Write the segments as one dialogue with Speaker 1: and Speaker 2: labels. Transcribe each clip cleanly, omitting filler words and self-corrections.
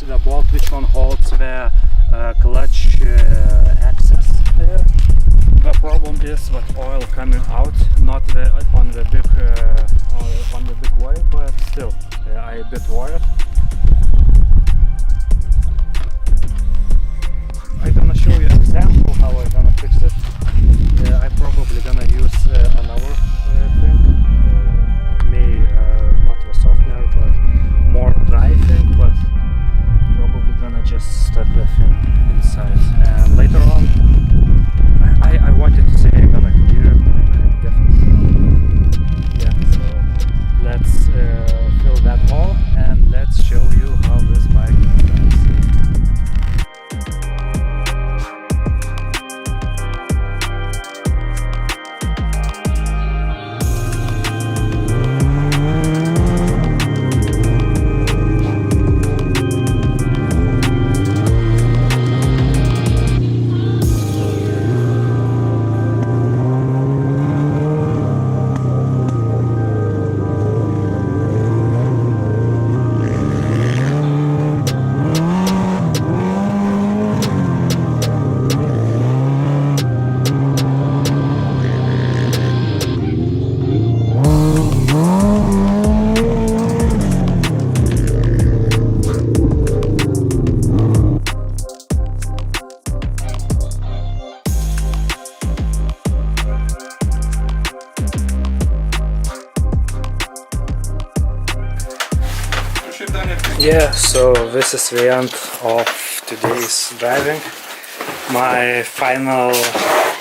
Speaker 1: the bolt which one holds the clutch axis there. The problem is that oil coming out, not on the big wire, but still I a bit worried. I'm gonna show you an example how I'm gonna fix it. I probably gonna use another thing, not a softener, but more dry thing, but probably gonna just stuck the thing inside. And later on, I wanted to say I'm gonna clear it, but I'm definitely not. Yeah, so let's fill that hole and let's show you how this bike drives. Yeah, so this is the end of today's driving. My final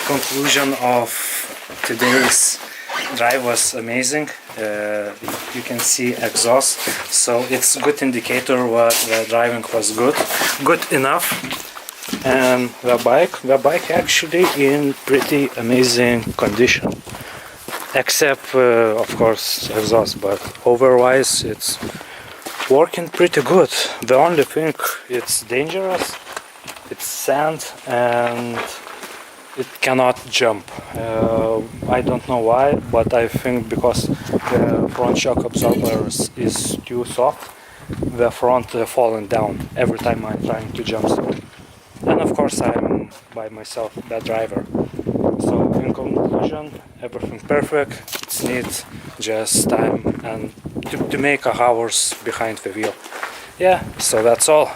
Speaker 1: conclusion of today's drive was amazing. You can see exhaust, so it's a good indicator that the driving was good enough. And the bike actually in pretty amazing condition, except of course exhaust, but otherwise it's working pretty good. The only thing it's dangerous, it's sand and it cannot jump. I don't know why, but I think because the front shock absorber is too soft, the front falling down every time I'm trying to jump. And of course I'm by myself, the driver. So in conclusion, everything perfect. It needs just time and to make a hours behind the wheel. Yeah, so that's all.